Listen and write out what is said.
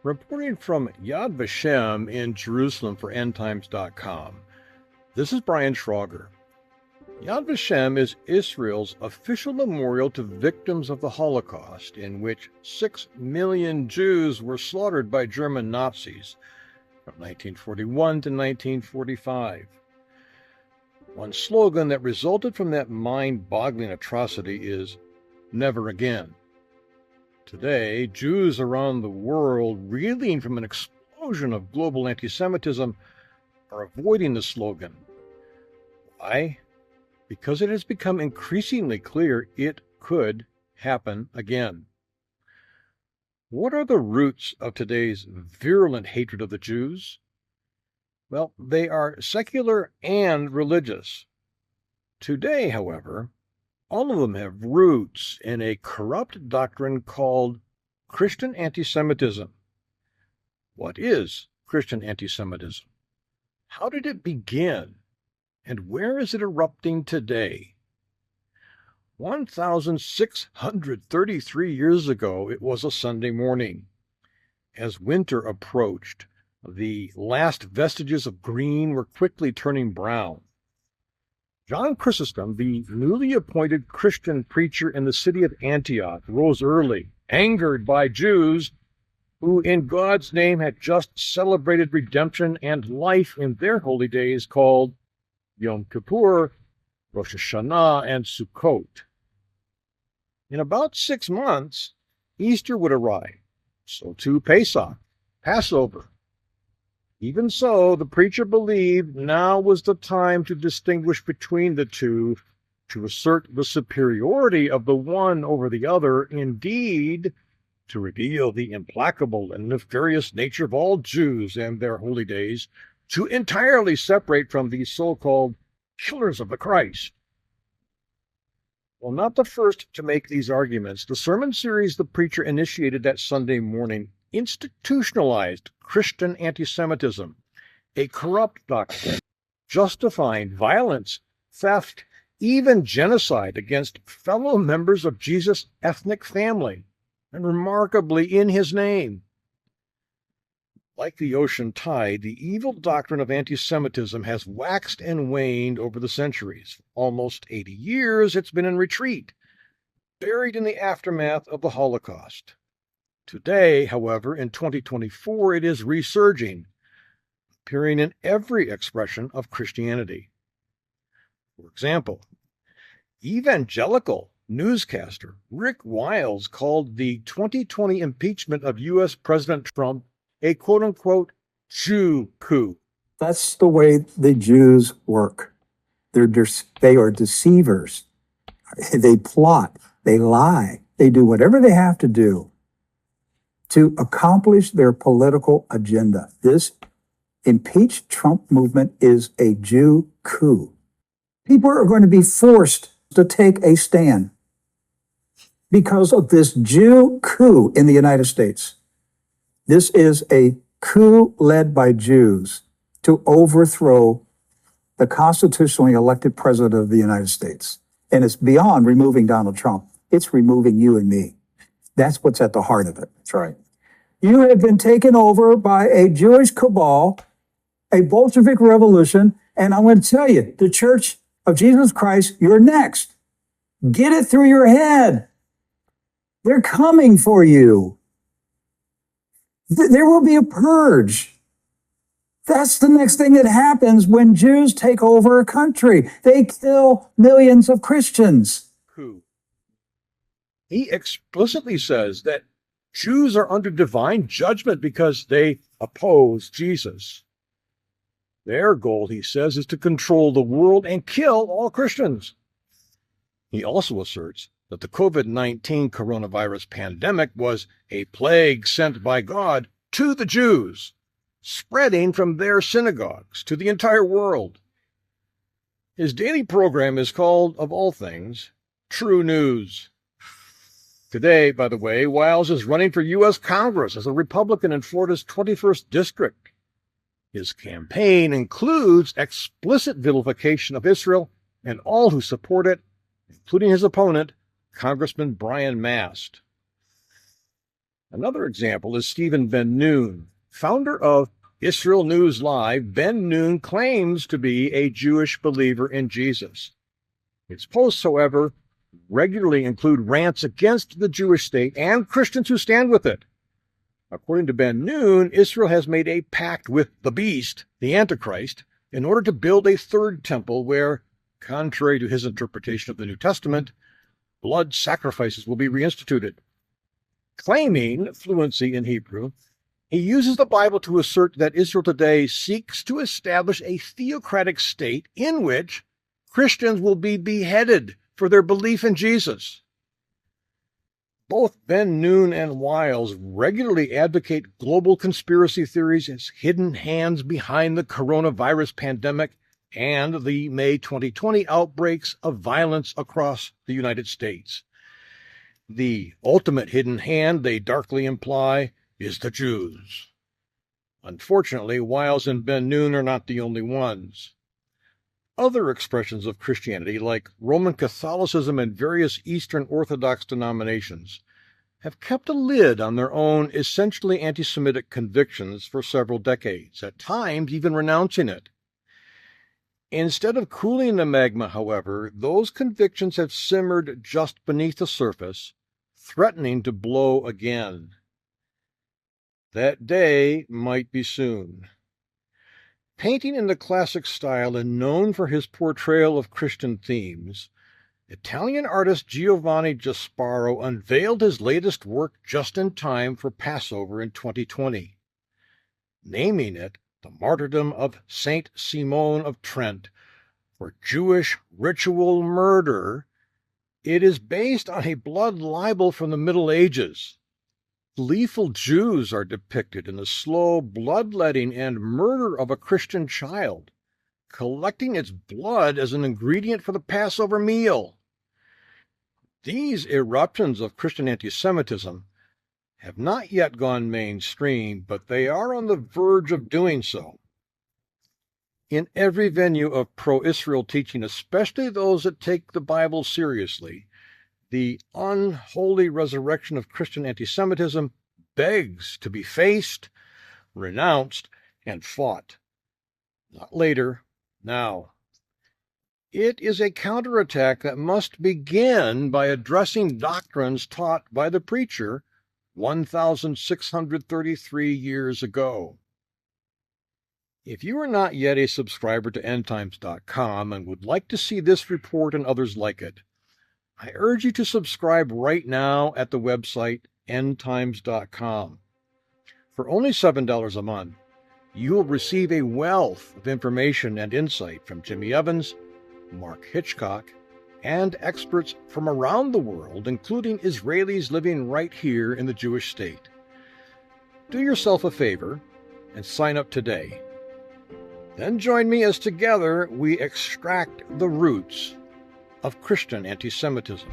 Reporting from Yad Vashem in Jerusalem for endtimes.com. This is Brian Schrauger. Yad Vashem is Israel's official memorial to victims of the Holocaust, in which 6 million Jews were slaughtered by German Nazis from 1941 to 1945. One slogan that resulted from that mind-boggling atrocity is, "Never again." Today, Jews around the world, reeling from an explosion of global anti-Semitism, are avoiding the slogan. Why? Because it has become increasingly clear it could happen again. What are the roots of today's virulent hatred of the Jews? Well, they are secular and religious. Today, however, all of them have roots in a corrupt doctrine called Christian anti-Semitism. What is Christian anti-Semitism? How did it begin? And where is it erupting today? 1,633 years ago, it was a Sunday morning. As winter approached, the last vestiges of green were quickly turning brown. John Chrysostom, the newly appointed Christian preacher in the city of Antioch, rose early, angered by Jews who in God's name had just celebrated redemption and life in their holy days called Yom Kippur, Rosh Hashanah, and Sukkot. In about 6 months, Easter would arrive, so too Pesach, Passover. Even so, the preacher believed now was the time to distinguish between the two, to assert the superiority of the one over the other, indeed, to reveal the implacable and nefarious nature of all Jews and their holy days, to entirely separate from these so-called killers of the Christ. While not the first to make these arguments, the sermon series the preacher initiated that Sunday morning institutionalized Christian anti-Semitism, a corrupt doctrine justifying violence, theft, even genocide against fellow members of Jesus' ethnic family, and remarkably in his name. Like the ocean tide, the evil doctrine of anti-Semitism has waxed and waned over the centuries. For almost 80 years, it's been in retreat, buried in the aftermath of the Holocaust. Today, however, in 2024, it is resurging, appearing in every expression of Christianity. For example, evangelical newscaster Rick Wiles called the 2020 impeachment of U.S. President Trump a quote-unquote Jew coup. That's the way the Jews work. They are deceivers. They plot, they lie, they do whatever they have to do to accomplish their political agenda. This impeach Trump movement is a Jew coup. People are going to be forced to take a stand because of this Jew coup in the United States. This is a coup led by Jews to overthrow the constitutionally elected president of the United States. And it's beyond removing Donald Trump. It's removing you and me. That's what's at the heart of it. That's right. You have been taken over by a Jewish cabal, a Bolshevik revolution, and I'm going to tell you, the Church of Jesus Christ, you're next. Get it through your head. They're coming for you. There will be a purge. That's the next thing that happens when Jews take over a country. They kill millions of Christians. He explicitly says that Jews are under divine judgment because they oppose Jesus. Their goal, he says, is to control the world and kill all Christians. He also asserts that the COVID-19 coronavirus pandemic was a plague sent by God to the Jews, spreading from their synagogues to the entire world. His daily program is called, of all things, True News. Today, by the way, Wiles is running for U.S. Congress as a Republican in Florida's 21st District. His campaign includes explicit vilification of Israel and all who support it, including his opponent, Congressman Brian Mast. Another example is Stephen Ben Noon, founder of Israel News Live. Ben Noon claims to be a Jewish believer in Jesus. His posts, however, regularly include rants against the Jewish state and Christians who stand with it. According to Ben Noon, Israel has made a pact with the beast, the Antichrist, in order to build a third temple where, contrary to his interpretation of the New Testament, blood sacrifices will be reinstituted. Claiming fluency in Hebrew, he uses the Bible to assert that Israel today seeks to establish a theocratic state in which Christians will be beheaded for their belief in Jesus. Both Ben Noon and Wiles regularly advocate global conspiracy theories as hidden hands behind the coronavirus pandemic and the May 2020 outbreaks of violence across the United States. The ultimate hidden hand, they darkly imply, is the Jews. Unfortunately, Wiles and Ben Noon are not the only ones. Other expressions of Christianity, like Roman Catholicism and various Eastern Orthodox denominations, have kept a lid on their own essentially anti-Semitic convictions for several decades, at times even renouncing it. Instead of cooling the magma, however, those convictions have simmered just beneath the surface, threatening to blow again. That day might be soon. Painting in the classic style and known for his portrayal of Christian themes, Italian artist Giovanni Gasparo unveiled his latest work just in time for Passover in 2020. Naming it The Martyrdom of Saint Simon of Trent for Jewish ritual murder, it is based on a blood libel from the Middle Ages. Lethal Jews are depicted in the slow bloodletting and murder of a Christian child, collecting its blood as an ingredient for the Passover meal. These eruptions of Christian anti-Semitism have not yet gone mainstream, but they are on the verge of doing so. In every venue of pro-Israel teaching, especially those that take the Bible seriously, the unholy resurrection of Christian anti-Semitism begs to be faced, renounced, and fought. Not later, now. It is a counterattack that must begin by addressing doctrines taught by the preacher 1,633 years ago. If you are not yet a subscriber to endtimes.com and would like to see this report and others like it, I urge you to subscribe right now at the website endtimes.com. For only $7 a month, you will receive a wealth of information and insight from Jimmy Evans, Mark Hitchcock, and experts from around the world, including Israelis living right here in the Jewish state. Do yourself a favor and sign up today. Then join me as together we extract the roots of Christian anti-Semitism.